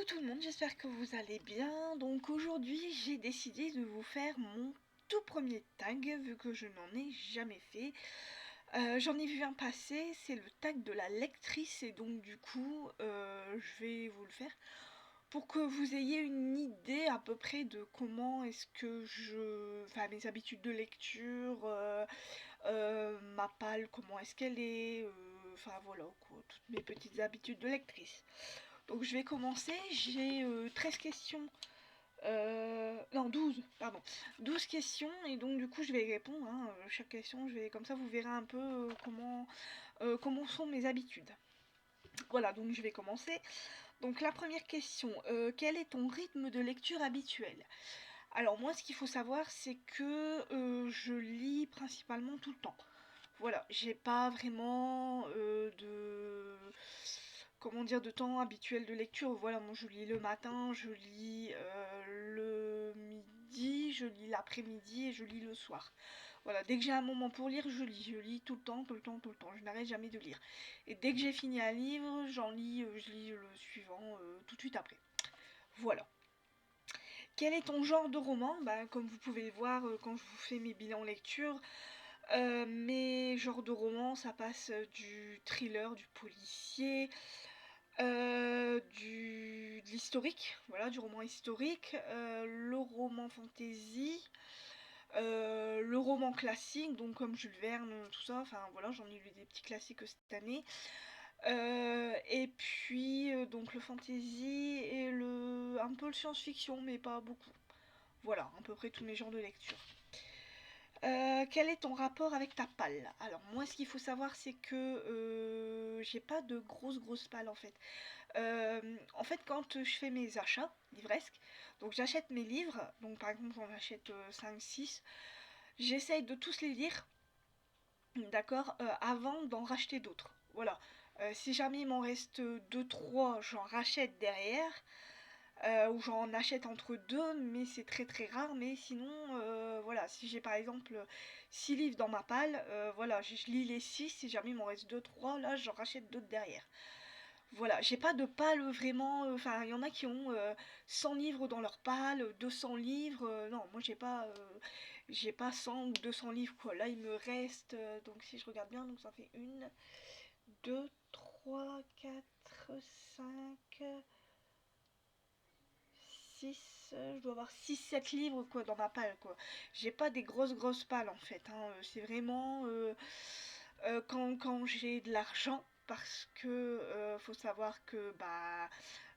Coucou tout le monde, j'espère que vous allez bien. Donc aujourd'hui j'ai décidé de vous faire mon tout premier tag vu que je n'en ai jamais fait. J'en ai vu un passer, c'est le tag de la lectrice et donc du coup je vais vous le faire pour que vous ayez une idée à peu près de comment est-ce que enfin mes habitudes de lecture, ma palle, comment est-ce qu'elle est, enfin voilà quoi, toutes mes petites habitudes de lectrice. Donc je vais commencer, j'ai 13 questions, non 12, pardon, 12 questions et donc du coup je vais y répondre, hein, chaque question, comme ça vous verrez un peu comment sont mes habitudes. Voilà, donc je vais commencer. Donc la première question, quel est ton rythme de lecture habituel? Alors moi ce qu'il faut savoir c'est que je lis principalement tout le temps. Voilà, j'ai pas vraiment comment dire, de temps habituel de lecture. Voilà, moi je lis le matin, je lis le midi, je lis l'après-midi et je lis le soir. Voilà, dès que j'ai un moment pour lire, je lis tout le temps, tout le temps, tout le temps. Je n'arrête jamais de lire. Et dès que j'ai fini un livre, je lis le suivant tout de suite après. Voilà. Quel est ton genre de roman? Bah, comme vous pouvez le voir quand je vous fais mes bilans lecture, mes genres de romans, ça passe du thriller, du policier, de l'historique, voilà, du roman historique, le roman fantasy, le roman classique, donc comme Jules Verne, tout ça, enfin voilà, j'en ai lu des petits classiques cette année. Et puis donc le fantasy et un peu le science-fiction, mais pas beaucoup. Voilà, à peu près tous mes genres de lecture. Quel est ton rapport avec ta palle? Alors moi ce qu'il faut savoir c'est que j'ai pas de grosses palles en fait. En fait quand je fais mes achats livresques, donc j'achète mes livres, donc par exemple j'en achète 5-6, j'essaye de tous les lire, d'accord, avant d'en racheter d'autres. Voilà. Si jamais il m'en reste 2-3, j'en rachète derrière. Ou j'en achète entre deux, mais c'est très rare. Mais sinon, voilà, si j'ai par exemple 6 livres dans ma palle, voilà, je lis les 6, si jamais il m'en reste 2-3, là j'en rachète d'autres derrière. Voilà, j'ai pas de palle vraiment, enfin il y en a qui ont 100 livres dans leur palle, 200 livres, non, moi j'ai pas 100 ou 200 livres quoi. Là il me reste, donc si je regarde bien, donc ça fait une, 2, 3, 4, 5. 6, je dois avoir 6-7 livres quoi dans ma palle quoi. J'ai pas des grosses palles en fait, hein. C'est vraiment quand j'ai de l'argent parce que faut savoir que bah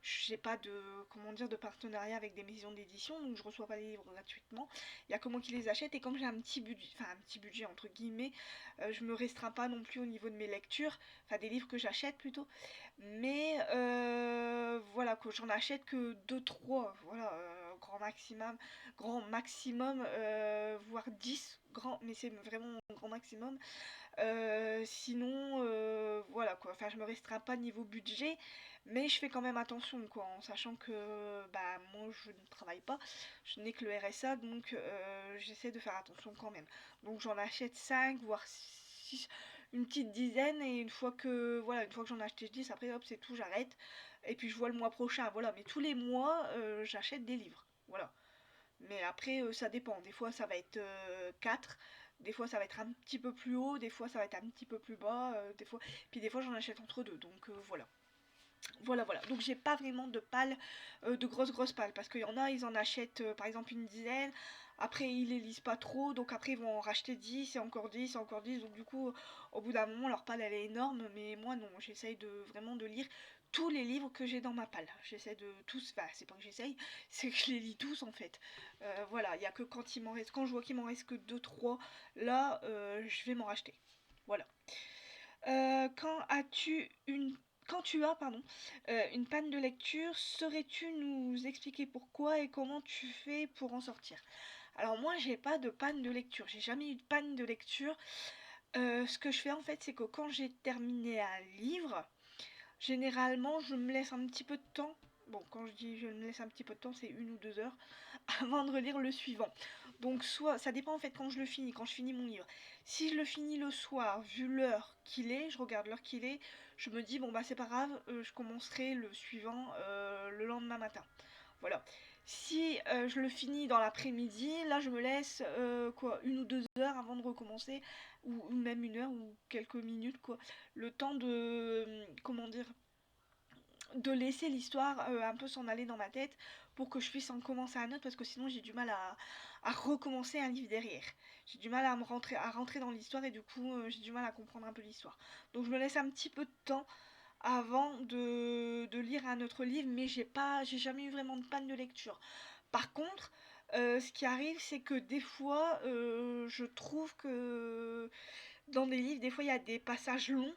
j'ai pas de comment dire de partenariat avec des maisons d'édition donc je reçois pas les livres gratuitement. Il y a que moi qui les achète et comme j'ai un petit budget, enfin un petit budget entre guillemets, je me restreins pas non plus au niveau de mes lectures, enfin des livres que j'achète plutôt. Mais voilà quoi, j'en achète que 2-3, voilà, grand maximum, voire 10, mais c'est vraiment grand maximum. Sinon, voilà quoi, enfin je me restreins pas niveau budget, mais je fais quand même attention quoi, en sachant que bah moi je ne travaille pas, je n'ai que le RSA, donc j'essaie de faire attention quand même. Donc j'en achète 5 voire 6, une petite dizaine, et une fois que j'en ai acheté 10, après hop c'est tout, j'arrête. Et puis je vois le mois prochain, voilà, mais tous les mois j'achète des livres. Voilà. Mais après, ça dépend. Des fois, ça va être 4. Des fois, ça va être un petit peu plus haut. Des fois, ça va être un petit peu plus bas. Puis des fois, j'en achète entre deux. Donc voilà. Voilà. Donc j'ai pas vraiment de pales, de grosses pales. Parce qu'il y en a, ils en achètent par exemple une dizaine. Après, ils les lisent pas trop. Donc après, ils vont en racheter 10 et encore 10 et encore 10. Donc du coup, au bout d'un moment, leur palle, elle est énorme. Mais moi, non. J'essaye vraiment de lire tous les livres que j'ai dans ma palle. J'essaie de tous. Enfin, c'est pas que j'essaye, c'est que je les lis tous en fait. Voilà, il y a que quand je vois qu'il m'en reste que deux trois, là, je vais m'en racheter. Voilà. Euh, quand as-tu une Quand tu as une panne de lecture, saurais-tu nous expliquer pourquoi et comment tu fais pour en sortir? Alors moi j'ai pas de panne de lecture, j'ai jamais eu de panne de lecture. Ce que je fais en fait c'est que quand j'ai terminé un livre, généralement je me laisse un petit peu de temps Bon, quand je dis je me laisse un petit peu de temps, c'est 1 ou 2 heures avant de relire le suivant. Donc soit, ça dépend en fait quand je le finis, quand je finis mon livre. Si je le finis le soir, vu l'heure qu'il est, je regarde l'heure qu'il est, je me dis bon bah c'est pas grave, je commencerai le suivant le lendemain matin. Voilà. Si je le finis dans l'après-midi, là je me laisse quoi 1 ou 2 heures avant de recommencer, ou même 1 heure ou quelques minutes quoi, le temps de comment dire, de laisser l'histoire un peu s'en aller dans ma tête pour que je puisse en commencer un autre parce que sinon j'ai du mal à recommencer un livre derrière. J'ai du mal à rentrer dans l'histoire et du coup j'ai du mal à comprendre un peu l'histoire. Donc je me laisse un petit peu de temps avant de lire un autre livre, mais j'ai jamais eu vraiment de panne de lecture. Par contre, ce qui arrive, c'est que des fois, je trouve que dans des livres, des fois, il y a des passages longs.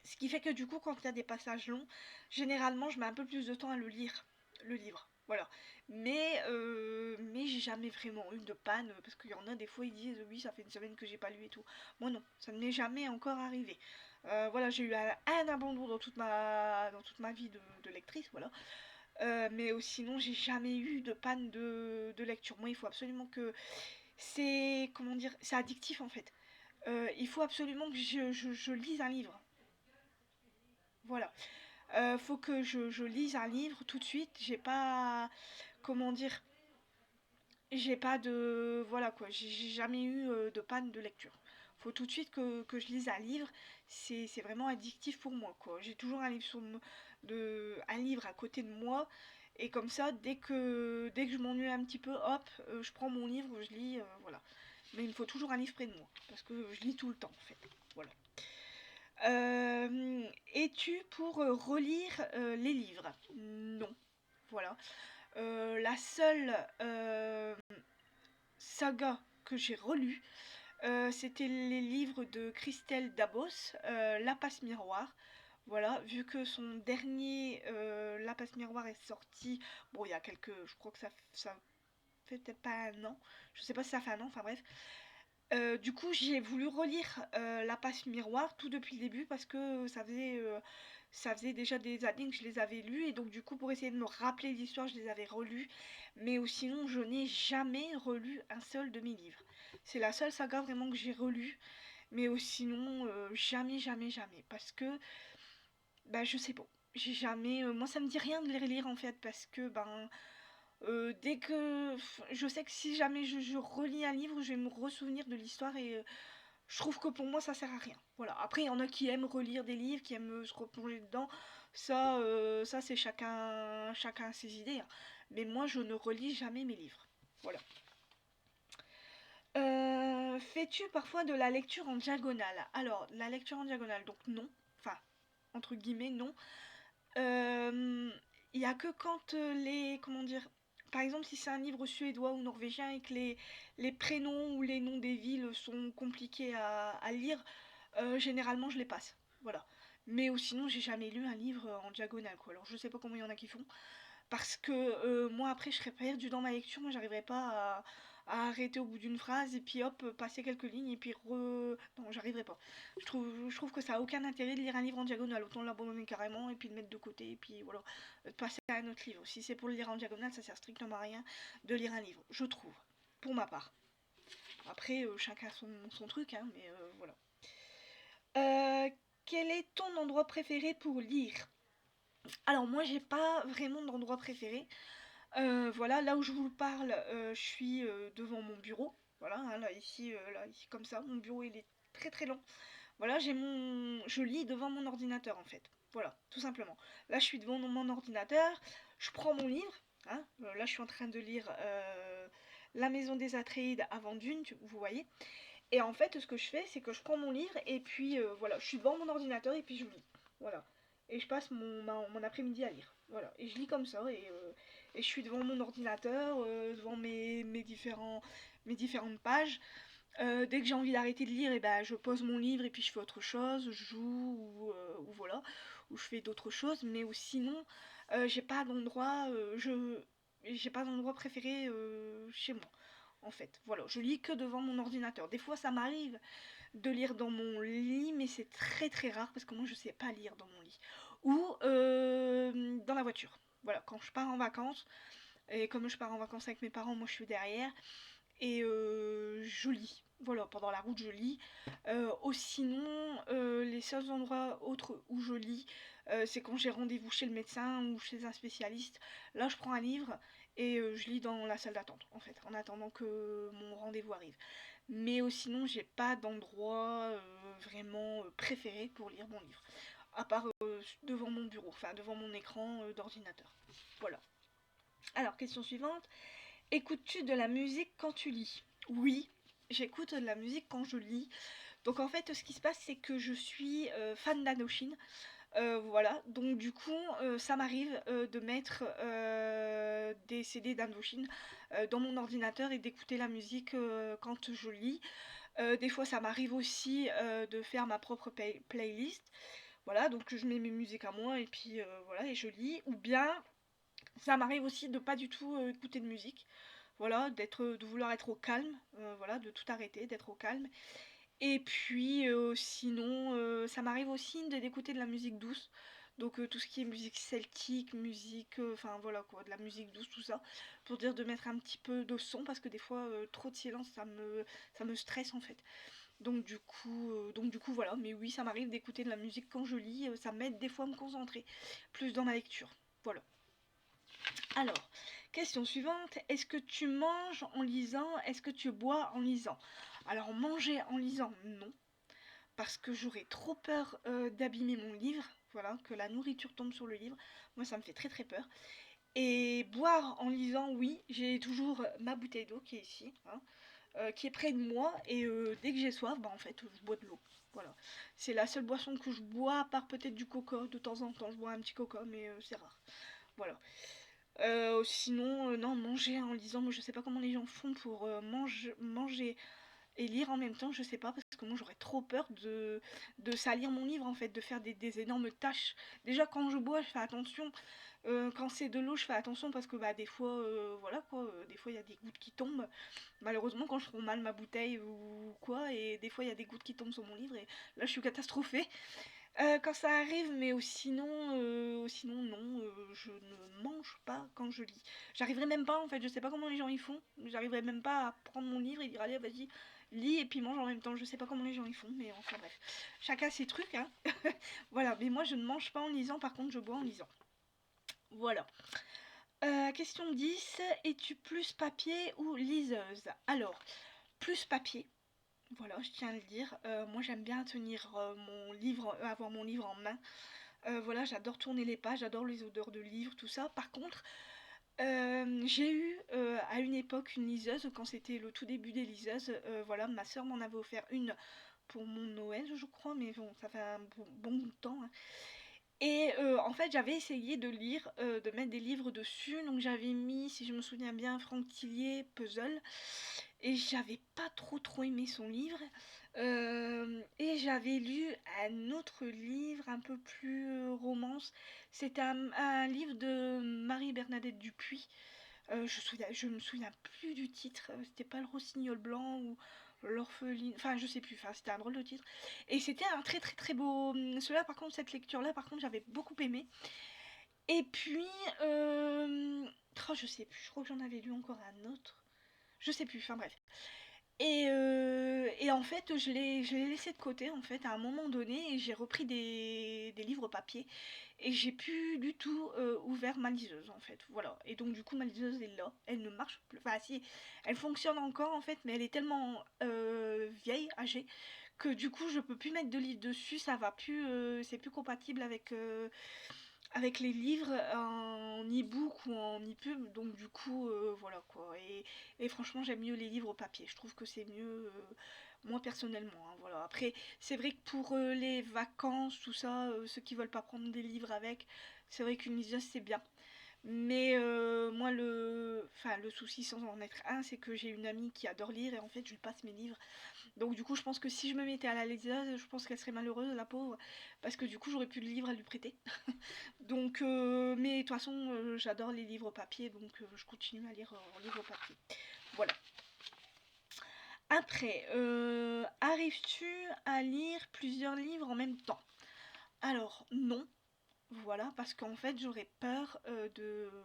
Ce qui fait que du coup, quand il y a des passages longs, généralement, je mets un peu plus de temps à le lire, le livre. Voilà. Mais j'ai jamais vraiment eu de panne, parce qu'il y en a des fois, ils disent oui, ça fait une semaine que j'ai pas lu et tout. Moi non, ça ne m'est jamais encore arrivé. Voilà, j'ai eu un abandon dans toute ma vie de lectrice, voilà. Mais sinon, j'ai jamais eu de panne de lecture. Moi, il faut absolument que... C'est, comment dire, c'est addictif en fait. Il faut absolument que je lise un livre. Voilà. Faut que je lise un livre tout de suite. J'ai pas, comment dire, j'ai pas de, voilà quoi, j'ai jamais eu de panne de lecture. Faut tout de suite que je lise un livre. C'est vraiment addictif pour moi quoi. J'ai toujours un livre un livre à côté de moi. Et comme ça, dès que je m'ennuie un petit peu, hop, je prends mon livre, je lis, voilà. Mais il me faut toujours un livre près de moi, parce que je lis tout le temps, en fait. Voilà. Es-tu pour relire les livres? Non. Voilà. La seule saga que j'ai relue, c'était les livres de Christelle Dabos, La Passe Miroir. Voilà, vu que son dernier La Passe Miroir est sorti, bon, il y a quelques, je crois que ça fait peut-être pas un an, je sais pas si ça fait un an, enfin bref. Du coup, j'ai voulu relire La Passe Miroir tout depuis le début parce que ça faisait déjà des années que je les avais lus et donc du coup pour essayer de me rappeler l'histoire, je les avais relus. Mais sinon, je n'ai jamais relu un seul de mes livres. C'est la seule saga vraiment que j'ai relue, mais sinon, jamais, jamais, jamais. Parce que, bah, je sais pas. J'ai jamais. Moi, ça me dit rien de les relire en fait, parce que, ben, dès que. Je sais que si jamais je relis un livre, je vais me ressouvenir de l'histoire et je trouve que pour moi, ça sert à rien. Voilà. Après, il y en a qui aiment relire des livres, qui aiment se replonger dedans. Ça c'est chacun ses idées, hein. Mais moi, je ne relis jamais mes livres. Voilà. Fais-tu parfois de la lecture en diagonale? Alors, la lecture en diagonale, donc non. Enfin, entre guillemets, non. Euh, Il y a que quand comment dire, par exemple, si c'est un livre suédois ou norvégien et que les prénoms ou les noms des villes sont compliqués à lire, généralement je les passe. Voilà. Mais sinon, j'ai jamais lu un livre en diagonale, quoi. Alors, je sais pas comment il y en a qui font. Parce que moi, après, je serais perdue dans ma lecture. Moi, j'arriverais pas à arrêter au bout d'une phrase et puis hop, passer quelques lignes et puis Non, j'arriverais pas. Je trouve que ça a aucun intérêt de lire un livre en diagonale. Autant l'abandonner carrément et puis le mettre de côté et puis voilà. De passer à un autre livre. Si c'est pour le lire en diagonale, ça sert strictement à rien de lire un livre. Je trouve. Pour ma part. Après, chacun son truc, hein, mais voilà. Euh, Quel est ton endroit préféré pour lire? Alors moi j'ai pas vraiment d'endroit préféré. Voilà, là où je vous parle, je suis devant mon bureau. Voilà, hein, là, ici comme ça, mon bureau il est très très long. Voilà, je lis devant mon ordinateur en fait. Voilà, tout simplement. Là, je suis devant mon ordinateur, je prends mon livre. Hein, là, je suis en train de lire La Maison des Atréides avant Dune, vous voyez. Et en fait, ce que je fais, c'est que je prends mon livre et puis voilà, je suis devant mon ordinateur et puis je lis. Voilà. Et je passe mon après-midi à lire. Voilà. Et je lis comme ça et je suis devant mon ordinateur, devant mes différentes pages. Dès que j'ai envie d'arrêter de lire, et ben, je pose mon livre et puis je fais autre chose, je joue ou voilà, ou je fais d'autres choses. Mais sinon, j'ai pas d'endroit, j'ai pas d'endroit préféré chez moi en fait. Voilà, je lis que devant mon ordinateur. Des fois, ça m'arrive de lire dans mon lit, mais c'est très très rare parce que moi, je sais pas lire dans mon lit. Ou dans la voiture. Voilà, quand je pars en vacances, et comme je pars en vacances avec mes parents, moi je suis derrière, et je lis. Voilà, pendant la route je lis. Sinon, les seuls endroits autres où je lis, c'est quand j'ai rendez-vous chez le médecin ou chez un spécialiste. Là, je prends un livre et je lis dans la salle d'attente, en fait, en attendant que mon rendez-vous arrive. Mais sinon, j'ai pas d'endroit vraiment préféré pour lire mon livre, à part devant mon bureau, enfin devant mon écran d'ordinateur. Voilà. Alors, question suivante. Écoutes-tu de la musique quand tu lis? Oui, j'écoute de la musique quand je lis. Donc en fait, ce qui se passe, c'est que je suis fan d'Indochine. Voilà, donc du coup, ça m'arrive de mettre des CD d'Indochine dans mon ordinateur et d'écouter la musique quand je lis. Des fois, ça m'arrive aussi de faire ma propre playlist. Voilà, donc je mets mes musiques à moi et puis voilà, et je lis. Ou bien, ça m'arrive aussi de pas du tout écouter de musique. Voilà, de vouloir être au calme, voilà, de tout arrêter, d'être au calme. Et puis sinon, ça m'arrive aussi d'écouter de la musique douce. Donc tout ce qui est musique celtique, musique, enfin voilà quoi, de la musique douce, tout ça. Pour dire de mettre un petit peu de son, parce que des fois, trop de silence, ça me stresse en fait. Donc du coup voilà, mais oui, ça m'arrive d'écouter de la musique quand je lis, ça m'aide des fois à me concentrer plus dans ma lecture. Voilà. Alors, question suivante, est-ce que tu manges en lisant? Est-ce que tu bois en lisant? Alors, manger en lisant, non, parce que j'aurais trop peur d'abîmer mon livre, voilà, que la nourriture tombe sur le livre. Moi, ça me fait très très peur. Et boire en lisant, oui, j'ai toujours ma bouteille d'eau qui est ici, hein, qui est près de moi, et dès que j'ai soif, bah en fait, je bois de l'eau. Voilà. C'est la seule boisson que je bois, à part peut-être du coca. De temps en temps, je bois un petit coca, mais c'est rare. Voilà. Sinon, non, manger en lisant, moi je sais pas comment les gens font pour manger et lire en même temps, je sais pas, parce que moi j'aurais trop peur de salir mon livre en fait, de faire des énormes taches. Déjà quand je bois, je fais attention. Quand c'est de l'eau, je fais attention parce que bah des fois, voilà quoi, des fois il y a des gouttes qui tombent. Malheureusement quand je prends mal ma bouteille ou quoi, et des fois il y a des gouttes qui tombent sur mon livre et là je suis catastrophée. Quand ça arrive, mais sinon non, je ne mange pas quand je lis. J'arriverai même pas en fait, je sais pas comment les gens y font. J'arriverai même pas à prendre mon livre et dire allez vas-y, lis et puis mange en même temps. Je sais pas comment les gens y font, mais enfin bref. Chacun ses trucs, hein. Voilà, mais moi je ne mange pas en lisant, par contre je bois en lisant. Voilà. Question 10, es-tu plus papier ou liseuse? Alors, plus papier. Voilà, je tiens à le dire. Moi, j'aime bien tenir mon livre, avoir mon livre en main. Voilà, j'adore tourner les pages, j'adore les odeurs de livres, tout ça. Par contre, j'ai eu à une époque une liseuse, quand c'était le tout début des liseuses. Voilà, ma soeur m'en avait offert une pour mon Noël, je crois, mais bon, ça fait un bon bout de temps, hein. Et en fait, j'avais essayé de lire, de mettre des livres dessus. Donc j'avais mis, si je me souviens bien, Franck Tillier, Puzzle. Et j'avais pas trop aimé son livre. Et j'avais lu un autre livre un peu plus romance. C'était un livre de Marie-Bernadette Dupuis. Je me souviens plus du titre. C'était pas le Rossignol blanc ou l'orpheline. Enfin, je sais plus. Enfin, c'était un drôle de titre. Et c'était un très beau. Celui-là, par contre, cette lecture-là, par contre, j'avais beaucoup aimé. Et puis, je sais plus. Je crois que j'en avais lu encore un autre. Je sais plus. Enfin bref. Et en fait, je l'ai laissé de côté en fait à un moment donné et j'ai repris des livres papier et j'ai plus du tout ouvert ma liseuse en fait. Voilà. Et donc du coup ma liseuse est là, elle ne marche plus. Enfin si, elle fonctionne encore en fait, mais elle est tellement vieille, âgée, que du coup je peux plus mettre de livres dessus, ça va plus, c'est plus compatible avec les livres en e-book ou en e-pub, donc du coup, voilà quoi. Et franchement, j'aime mieux les livres papier. Je trouve que c'est mieux, moi personnellement, hein, voilà. Après, c'est vrai que pour les vacances, tout ça, ceux qui veulent pas prendre des livres avec, c'est vrai qu'une liseuse c'est bien. Mais moi, le souci sans en être un, c'est que j'ai une amie qui adore lire et en fait, je lui passe mes livres. Donc du coup, je pense que si je me mettais à la liseuse, je pense qu'elle serait malheureuse, la pauvre, parce que du coup, j'aurais plus de livres à lui prêter. Donc, mais de toute façon, j'adore les livres papier, donc je continue à lire en livre papier. Voilà. Après, arrives-tu à lire plusieurs livres en même temps? Alors, non. Voilà, parce qu'en fait j'aurais peur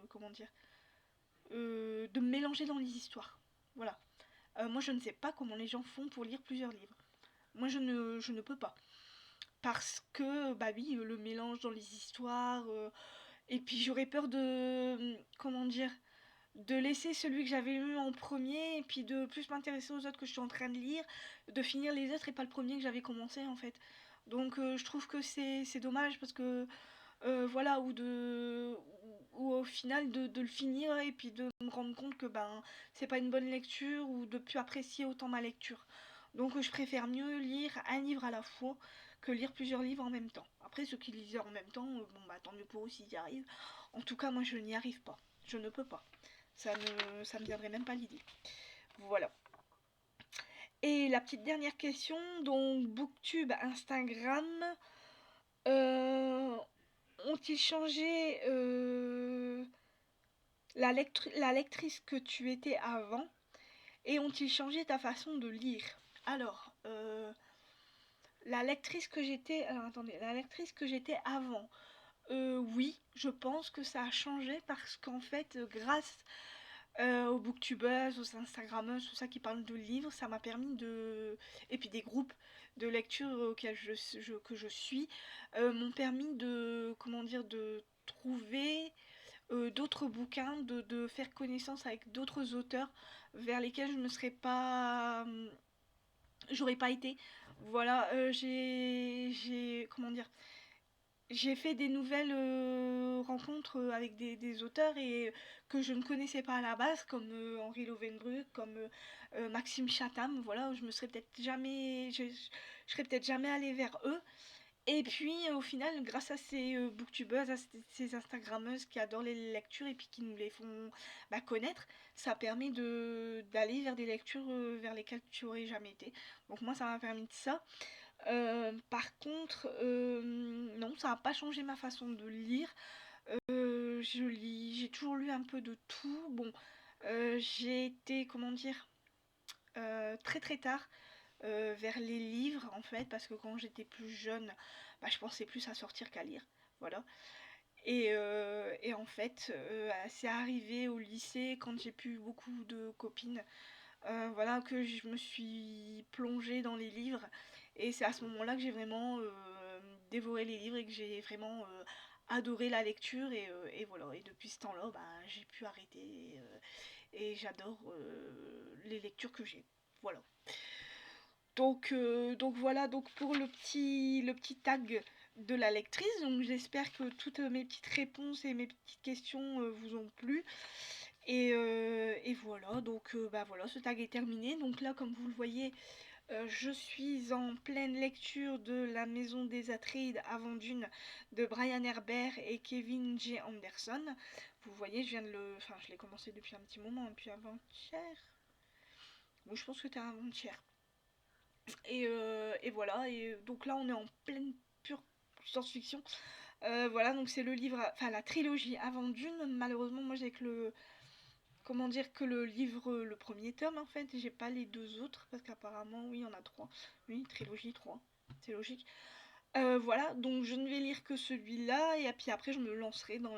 comment dire, de me mélanger dans les histoires. Voilà. Moi je ne sais pas comment les gens font pour lire plusieurs livres. Moi je ne peux pas. Parce que, bah oui, le mélange dans les histoires, et puis j'aurais peur de, comment dire, de laisser celui que j'avais lu en premier, et puis de plus m'intéresser aux autres que je suis en train de lire, de finir les autres et pas le premier que j'avais commencé en fait. Donc je trouve que c'est dommage parce que voilà, ou au final de le finir et puis de me rendre compte que ben c'est pas une bonne lecture ou de plus apprécier autant ma lecture. Donc je préfère mieux lire un livre à la fois que lire plusieurs livres en même temps. Après ceux qui lisent en même temps, bon bah tant mieux pour eux s'ils y arrivent. En tout cas moi je n'y arrive pas. Je ne peux pas. Ça me viendrait même pas l'idée. Voilà. Et la petite dernière question, donc Booktube, Instagram, euh, ont-ils changé la lectrice que tu étais avant et ont-ils changé ta façon de lire? Alors, la lectrice que j'étais avant, oui, je pense que ça a changé parce qu'en fait, grâce aux booktubeuses, aux instagrammeuses, tout ça qui parlent de livres, ça m'a permis de... Et puis des groupes de lecture auxquels que je suis, m'ont permis de, comment dire, de trouver d'autres bouquins, de faire connaissance avec d'autres auteurs vers lesquels je ne serais pas... j'aurais pas été. Voilà, comment dire, j'ai fait des nouvelles rencontres avec des auteurs et que je ne connaissais pas à la base, comme Henri Lovenbruck, comme Maxime Chatham. Voilà, je serais peut-être jamais allée vers eux. Et puis au final, grâce à ces booktubeuses, à ces instagrammeuses qui adorent les lectures et puis qui nous les font bah, connaître, ça permet d'aller vers des lectures vers lesquelles tu aurais jamais été. Donc moi, ça m'a permis de ça. Par contre, non, ça n'a pas changé ma façon de lire. J'ai toujours lu un peu de tout. Bon, j'ai été, comment dire, très très tard vers les livres en fait, parce que quand j'étais plus jeune, bah, je pensais plus à sortir qu'à lire. Voilà. Et en fait, c'est arrivé au lycée quand j'ai plus beaucoup de copines, voilà, que je me suis plongée dans les livres. Et c'est à ce moment-là que j'ai vraiment dévoré les livres et que j'ai vraiment adoré la lecture. Et voilà. Et depuis ce temps-là, bah, j'ai pu arrêter. Et j'adore les lectures que j'ai. Voilà. Donc voilà, donc pour le petit tag de la lectrice. Donc j'espère que toutes mes petites réponses et mes petites questions vous ont plu. Et voilà, donc bah voilà, ce tag est terminé. Donc là, comme vous le voyez, je suis en pleine lecture de La Maison des Atreides avant Dune de Brian Herbert et Kevin J. Anderson. Vous voyez, je l'ai commencé depuis un petit moment, depuis avant-hier. Bon, je pense que c'était avant-hier. Et voilà, et donc là on est en pleine pure science-fiction. Voilà, donc c'est le livre, enfin la trilogie avant Dune. Malheureusement, moi j'ai que comment dire, que le livre, le premier tome en fait. J'ai pas les deux autres parce qu'apparemment, oui, il y en a trois. Oui, trilogie 3, c'est logique. Voilà, donc je ne vais lire que celui-là et puis après je me lancerai dans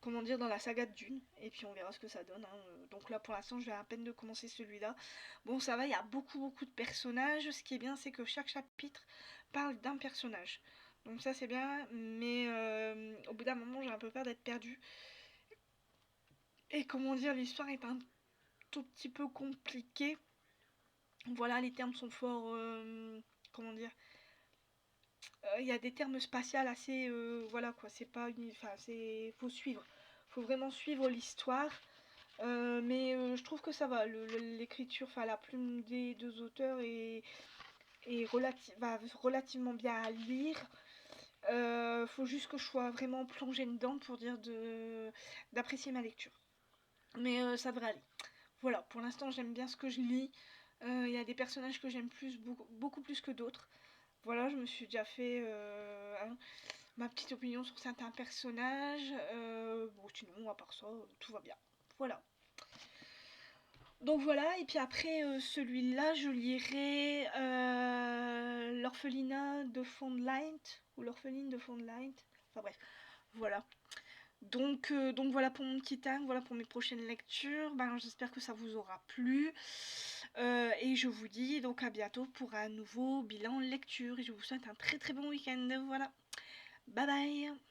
comment dire, dans la saga de Dune, et puis on verra ce que ça donne, hein. Donc là pour l'instant je vais à peine de commencer celui-là. Bon ça va, il y a beaucoup de personnages, ce qui est bien c'est que chaque chapitre parle d'un personnage. Donc ça c'est bien, mais au bout d'un moment j'ai un peu peur d'être perdue. Et comment dire, l'histoire est un tout petit peu compliquée. Voilà, les termes sont fort, comment dire, il y a des termes spatials assez, voilà quoi, c'est pas une, enfin c'est, faut suivre, faut vraiment suivre l'histoire. Mais je trouve que ça va, l'écriture, enfin la plume des deux auteurs va relativement bien à lire. Faut juste que je sois vraiment plongée dedans pour dire d'apprécier ma lecture. Mais ça devrait aller. Voilà, pour l'instant j'aime bien ce que je lis. Il y a des personnages que j'aime plus, beaucoup plus que d'autres. Voilà, je me suis déjà fait ma petite opinion sur certains personnages. Bon, sinon, à part ça, tout va bien. Voilà. Donc voilà, et puis après celui-là, je lirai l'orphelinat de Fondlight, ou l'orpheline de Fondlight. Enfin bref, voilà. Donc voilà pour mon petit tag, voilà pour mes prochaines lectures. Ben, j'espère que ça vous aura plu. Et je vous dis donc à bientôt pour un nouveau bilan lecture. Et je vous souhaite un très très bon week-end. Voilà. Bye bye.